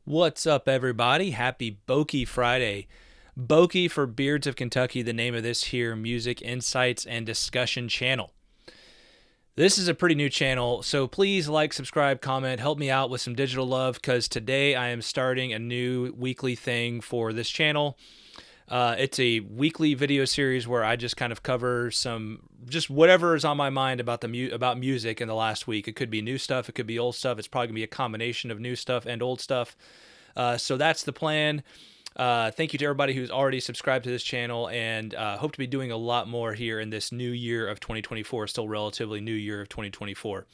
What's up, everybody? Happy BOKY Friday. BOKY for Beards of Kentucky, the name of this here music insights and discussion channel. This is a pretty new channel, so please like, subscribe, comment, help me out with some digital love, because today I am starting a new weekly thing for this channel. It's a weekly video series where I just kind of cover just whatever is on my mind about about music in the last week. It could be new stuff, it could be old stuff. It's probably gonna be a combination of new stuff and old stuff. So that's the plan. Thank you to everybody who's already subscribed to this channel, and hope to be doing a lot more here in this new year of 2024, still relatively new year of 2024.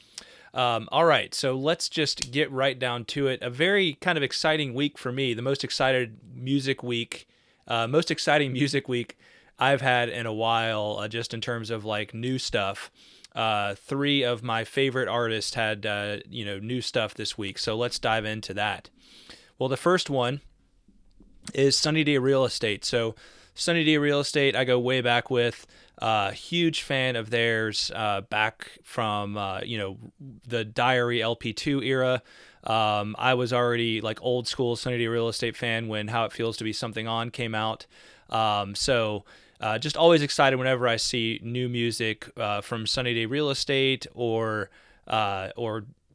All right, so let's just get right down to it. A very kind of exciting week for me, the most exciting music week I've had in a while, just in terms of like new stuff. Three of my favorite artists had new stuff this week, so let's dive into that. Well, the first one is Sunny Day Real Estate. So Sunny Day Real Estate, I go way back with. Huge fan of theirs, back from the Diary LP2 era. I was already like old school Sunny Day Real Estate fan when How It Feels to Be Something On came out. Just always excited whenever I see new music from Sunny Day Real Estate or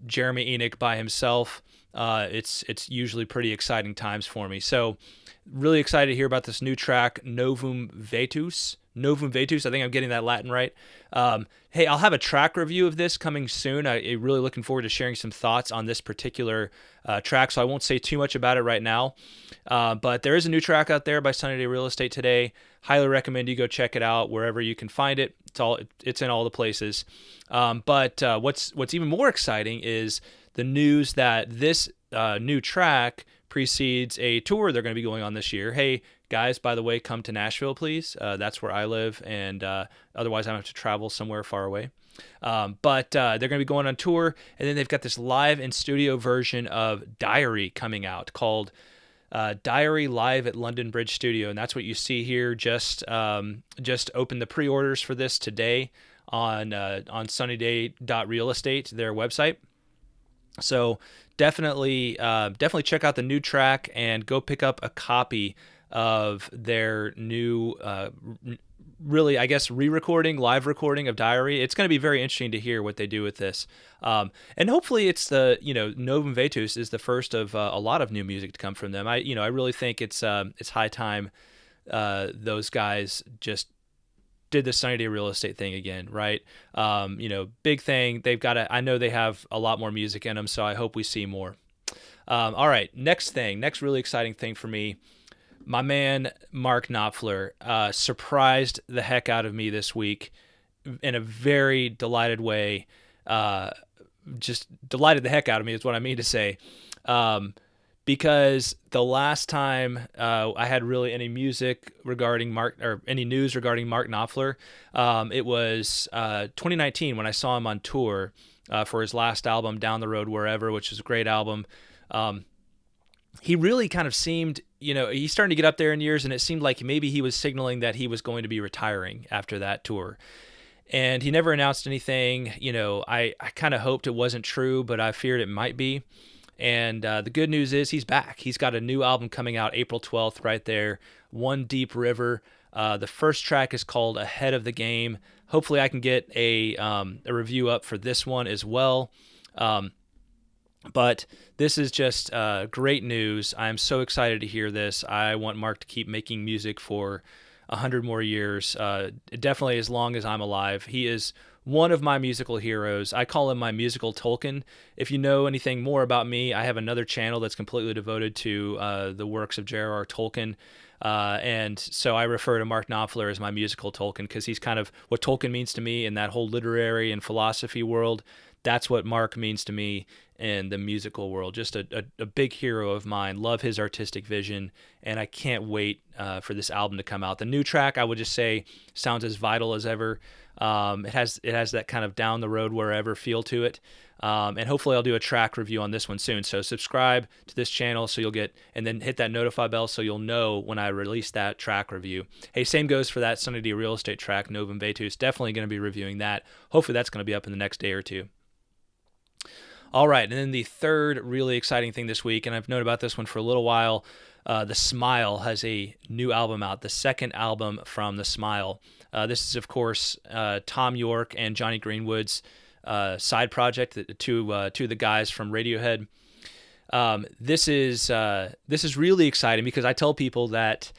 Jeremy Enoch by himself. It's usually pretty exciting times for me. So really excited to hear about this new track, Novum Vetus. Novum Vetus, I think I'm getting that Latin right. Hey, I'll have a track review of this coming soon. I'm really looking forward to sharing some thoughts on this particular track, so I won't say too much about it right now. But there is a new track out there by Sunny Day Real Estate today. Highly recommend you go check it out wherever you can find it. It's in all the places. But what's even more exciting is the news that this new track precedes a tour they're going to be going on this year. Hey, guys, by the way, come to Nashville, please. That's where I live, and otherwise I don't have to travel somewhere far away. But they're going to be going on tour, and then they've got this live in studio version of Diary coming out called Diary Live at London Bridge Studio, and that's what you see here. Just opened the pre-orders for this today on sunnyday.real estate, their website. So definitely check out the new track and go pick up a copy of their new, really, I guess, live recording of Diary. It's going to be very interesting to hear what they do with this. And hopefully it's Novum Vetus is the first of a lot of new music to come from them. I really think it's high time those guys just did the Sunny Day Real Estate thing again, right? Big thing. I know they have a lot more music in them, so I hope we see more. All right, next really exciting thing for me. My man, Mark Knopfler, surprised the heck out of me this week in a very delighted way. Just delighted the heck out of me is what I mean to say. Because the last time I had really any music regarding Mark or any news regarding Mark Knopfler, it was 2019 when I saw him on tour for his last album, Down the Road Wherever, which is a great album. He really kind of seemed, he's starting to get up there in years, and it seemed like maybe he was signaling that he was going to be retiring after that tour. And he never announced anything. I kind of hoped it wasn't true, but I feared it might be. And the good news is he's back. He's got a new album coming out April 12th right there, One Deep River. The first track is called Ahead of the Game. Hopefully I can get a review up for this one as well. But this is just great news. I'm so excited to hear this. I want Mark to keep making music for 100 more years, definitely as long as I'm alive. He is one of my musical heroes. I call him my musical Tolkien. If you know anything more about me, I have another channel that's completely devoted to the works of J.R.R. Tolkien. And so I refer to Mark Knopfler as my musical Tolkien because he's kind of what Tolkien means to me in that whole literary and philosophy world. That's what Mark means to me in the musical world. Just a big hero of mine. Love his artistic vision, and I can't wait for this album to come out. The new track, I would just say, sounds as vital as ever. It has that kind of down the road wherever feel to it. And hopefully I'll do a track review on this one soon. So subscribe to this channel so you'll get, and then hit that notify bell so you'll know when I release that track review. Hey, same goes for that Sunny Day Real Estate track, Novum Vetus. Definitely going to be reviewing that. Hopefully that's going to be up in the next day or two. All right, and then the third really exciting thing this week, and I've known about this one for a little while. The Smile has a new album out, the second album from The Smile. This is, of course, Tom York and Johnny Greenwood's side project, two of the guys from Radiohead. This is really exciting because I tell people that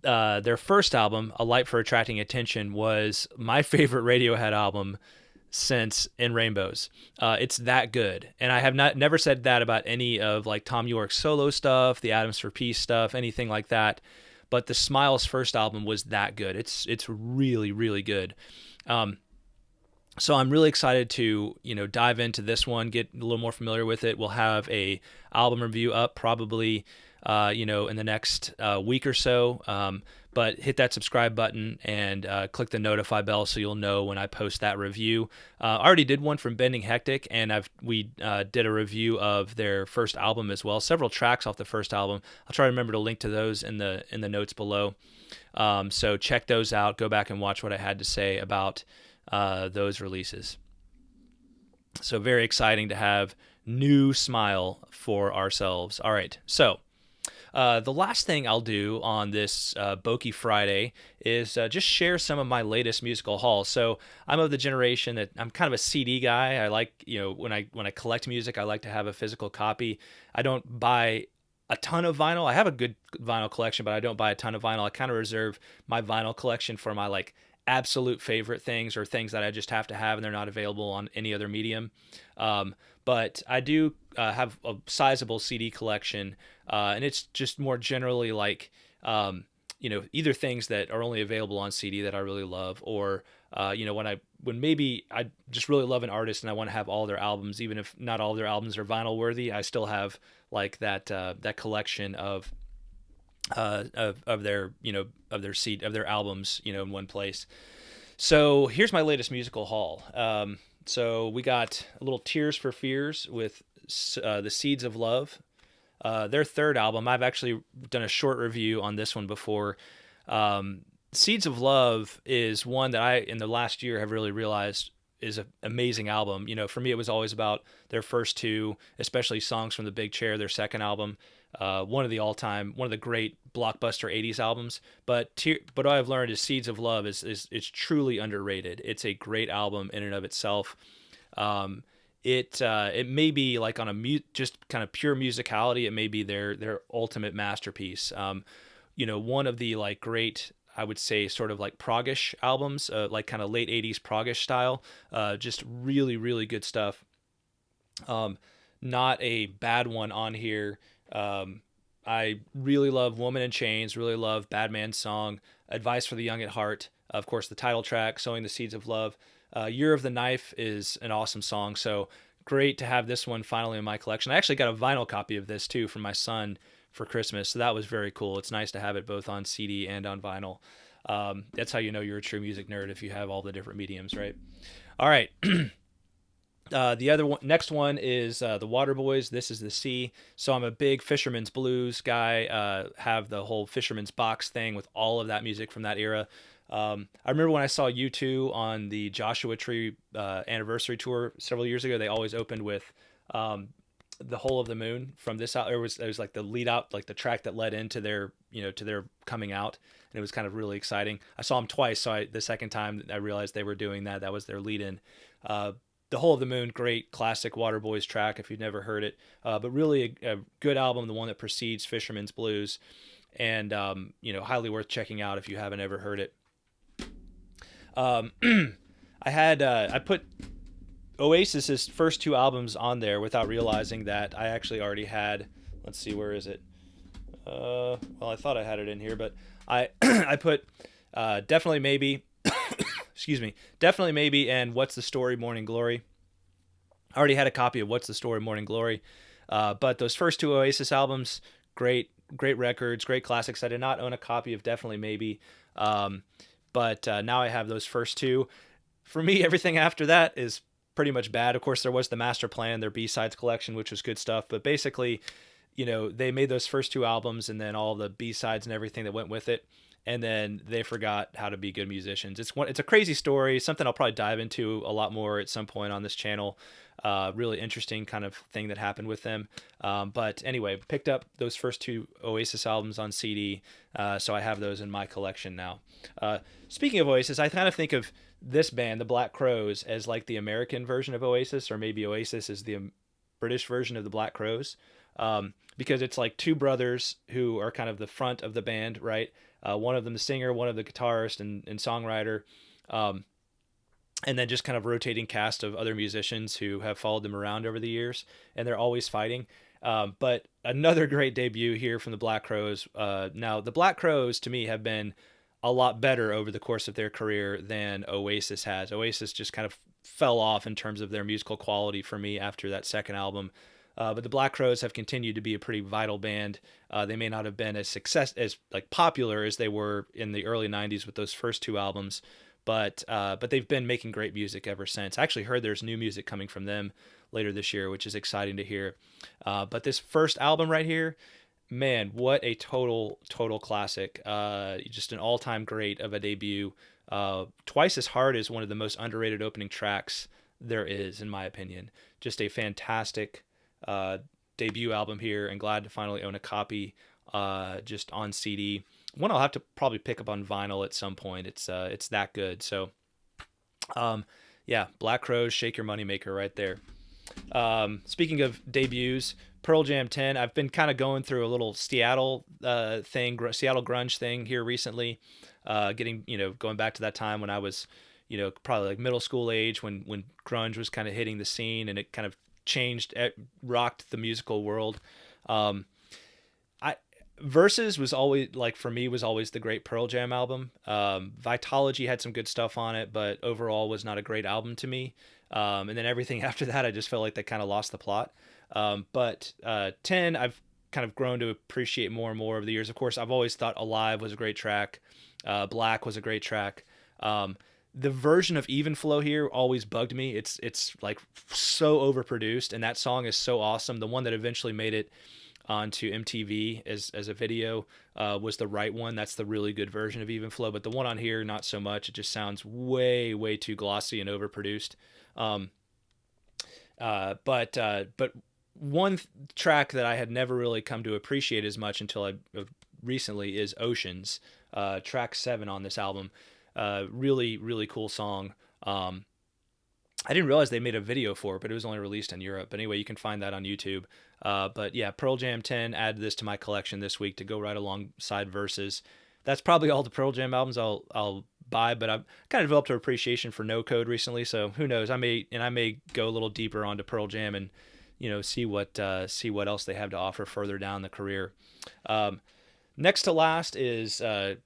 their first album, A Light for Attracting Attention, was my favorite Radiohead album since In Rainbows. It's that good, and I have never said that about any of like Tom York's solo stuff, the Atoms for Peace stuff, anything like that. But the Smiles first album was that good. It's really really good. So I'm really excited to dive into this one, get a little more familiar with it. We'll have a album review up probably in the next week or so. But hit that subscribe button and click the notify bell so you'll know when I post that review. I already did one from Bending Hectic, and we did a review of their first album as well. Several tracks off the first album. I'll try to remember to link to those in the notes below. So check those out. Go back and watch what I had to say about those releases. So very exciting to have new Smile for ourselves. All right, so the last thing I'll do on this BOKY Friday is just share some of my latest musical hauls. So I'm of the generation that I'm kind of a CD guy. I like, when I collect music, I like to have a physical copy. I don't buy a ton of vinyl. I have a good vinyl collection, but I don't buy a ton of vinyl. I kind of reserve my vinyl collection for my absolute favorite things or things that I just have to have and they're not available on any other medium. But I do have a sizable CD collection, and it's just more generally either things that are only available on CD that I really love, or when maybe I just really love an artist and I want to have all their albums, even if not all their albums are vinyl worthy, I still have that collection of their albums in one place. So here's my latest musical haul. So we got a little Tears for Fears with the Seeds of Love, their third album. I've actually done a short review on this one before. Seeds of Love is one that I in the last year have really realized is an amazing album. For me it was always about their first two, especially Songs from the Big Chair, their second album. One of the great blockbuster 80s albums. But what I've learned is Seeds of Love is truly underrated. It's a great album in and of itself. It may be on just kind of pure musicality, it may be their ultimate masterpiece. One of the great, I would say, sort of proggish albums, kind of late 80s proggish style. Just really, really good stuff. Not a bad one on here. I really love Woman in Chains, really love Bad Man's Song, Advice for the Young at Heart, of course, the title track, Sowing the Seeds of Love. Year of the Knife is an awesome song, so great to have this one finally in my collection. I actually got a vinyl copy of this, too, from my son for Christmas, so that was very cool. It's nice to have it both on CD and on vinyl. That's how you know you're a true music nerd, if you have all the different mediums, right? All right. The next one is the Waterboys. This is the Sea. So I'm a big Fisherman's Blues guy. Have the whole Fisherman's Box thing with all of that music from that era. I remember when I saw U2 on the Joshua Tree anniversary tour several years ago. They always opened with "The Hole of the Moon" from this out. It was the lead out, the track that led into their coming out, and it was kind of really exciting. I saw them twice, so the second time I realized they were doing that. That was their lead in. The Hole of the Moon, great classic Waterboys track if you've never heard it, but really a good album, the one that precedes Fisherman's Blues, and highly worth checking out if you haven't ever heard it. I put Oasis's first two albums on there without realizing that I actually already had. Let's see, where is it? Well, I thought I had it in here, but I I put Definitely Maybe. Excuse me. Definitely Maybe and What's the Story, Morning Glory. I already had a copy of What's the Story, Morning Glory. But those first two Oasis albums, great records, great classics. I did not own a copy of Definitely Maybe. But now I have those first two. For me, everything after that is pretty much bad. Of course, there was the Master Plan, their B-sides collection, which was good stuff. But basically, they made those first two albums and then all the B-sides and everything that went with it. and then they forgot how to be good musicians. It's a crazy story, something I'll probably dive into a lot more at some point on this channel. Really interesting kind of thing that happened with them. But anyway, picked up those first two Oasis albums on CD, so I have those in my collection now. Speaking of Oasis, I kind of think of this band, the Black Crowes, as like the American version of Oasis, or maybe Oasis is the British version of the Black Crowes, because it's like two brothers who are kind of the front of the band, right? One of them the singer, one of the guitarist and songwriter, and then just kind of rotating cast of other musicians who have followed them around over the years, and they're always fighting. But another great debut here from the Black Crowes. Now, the Black Crowes, to me, have been a lot better over the course of their career than Oasis has. Oasis just kind of fell off in terms of their musical quality for me after that second album. But the Black Crowes have continued to be a pretty vital band. They may not have been as like popular as they were in the early '90s with those first two albums, but they've been making great music ever since. I actually heard there's new music coming from them later this year, which is exciting to hear. But this first album right here, man, what a total classic. Just an all-time great of a debut. Twice as Hard is one of the most underrated opening tracks there is, in my opinion. Just a fantastic debut album here, and glad to finally own a copy just on CD. One I'll have to probably pick up on vinyl at some point. It's that good. So yeah, Black Crowes, Shake Your Moneymaker right there. Speaking of debuts, Pearl Jam 10. I've been kind of going through a little Seattle Seattle grunge thing here recently. Going back to that time when I was, probably like middle school age, when grunge was kind of hitting the scene, and it kind of rocked the musical world. Versus was always, like, for me, was always the great Pearl Jam album. Vitology had some good stuff on it, but overall was not a great album to me. And then everything after that, I just felt like they kind of lost the plot. But 10, I've kind of grown to appreciate more and more over the years. Of course, I've always thought Alive was a great track. Black was a great track. The version of Even Flow here always bugged me. It's like so overproduced, and that song is so awesome. The one that eventually made it onto MTV as a video was the right one. That's the really good version of Even Flow, but the one on here, not so much. It just sounds way too glossy and overproduced. But one track that I had never really come to appreciate as much until recently is Oceans, track 7 on this album. Really cool song. I didn't realize they made a video for it, but it was only released in Europe. But anyway, you can find that on YouTube. But yeah, Pearl Jam 10, added this to my collection this week to go right alongside Versus. That's probably all the Pearl Jam albums I'll buy, but I've kind of developed an appreciation for No Code recently, so who knows? I may go a little deeper onto Pearl Jam and see what else they have to offer further down the career. Next to last is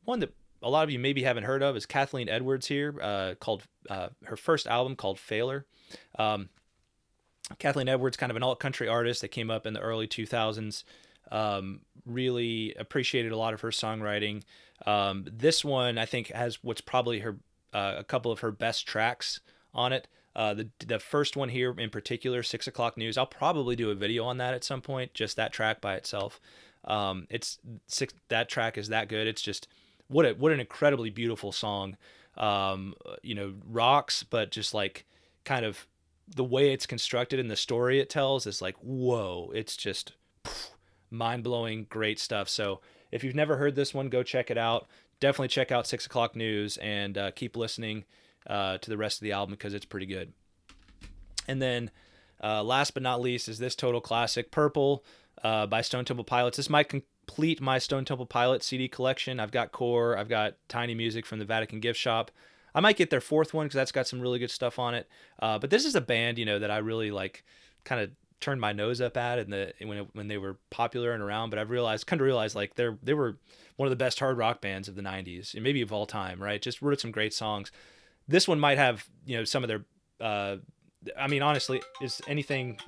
one that a lot of you maybe haven't heard of, is Kathleen Edwards here, called her first album called Failure. Kathleen Edwards, kind of an alt-country artist that came up in the early 2000s. Really appreciated a lot of her songwriting. This one, I think, has what's probably a couple of her best tracks on it. The first one here in particular, 6 O'Clock News, I'll probably do a video on that at some point, just that track by itself. That track is that good. It's just what an incredibly beautiful song. Rocks, but just like kind of the way it's constructed and the story it tells is like, whoa, it's just mind-blowing, great stuff. So if you've never heard this one, go check it out. Definitely check out 6 O'Clock News, and keep listening to the rest of the album because it's pretty good. And then last but not least is this total classic, Purple, by Stone Temple Pilots. This might complete my Stone Temple Pilots CD collection. I've got Core, I've got Tiny Music from the Vatican Gift Shop. I might get their fourth one because that's got some really good stuff on it. But this is a band, that I really like, kind of turned my nose up at when they were popular and around. But I've come to realize like they were one of the best hard rock bands of the 90s, and maybe of all time, right? Just wrote some great songs. This one might have, some of their, honestly, is anything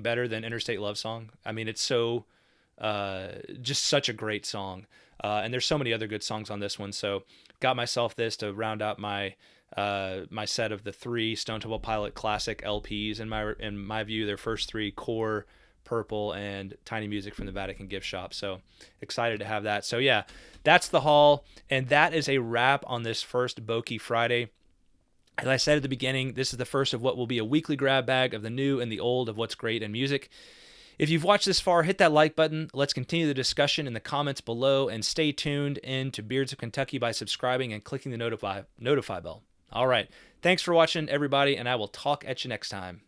better than Interstate Love Song? I mean, it's so, just such a great song. And there's so many other good songs on this one. So got myself this to round out my set of the 3 Stone Temple Pilot classic LPs. In my view, their first 3, Core, Purple and Tiny Music from the Vatican Gift Shop. So excited to have that. So yeah, that's the haul, and that is a wrap on this first BOKY Friday. As I said at the beginning, this is the first of what will be a weekly grab bag of the new and the old of what's great in music. If you've watched this far, hit that like button. Let's continue the discussion in the comments below, and stay tuned in to Beards of Kentucky by subscribing and clicking the notify bell. All right. Thanks for watching, everybody, and I will talk at you next time.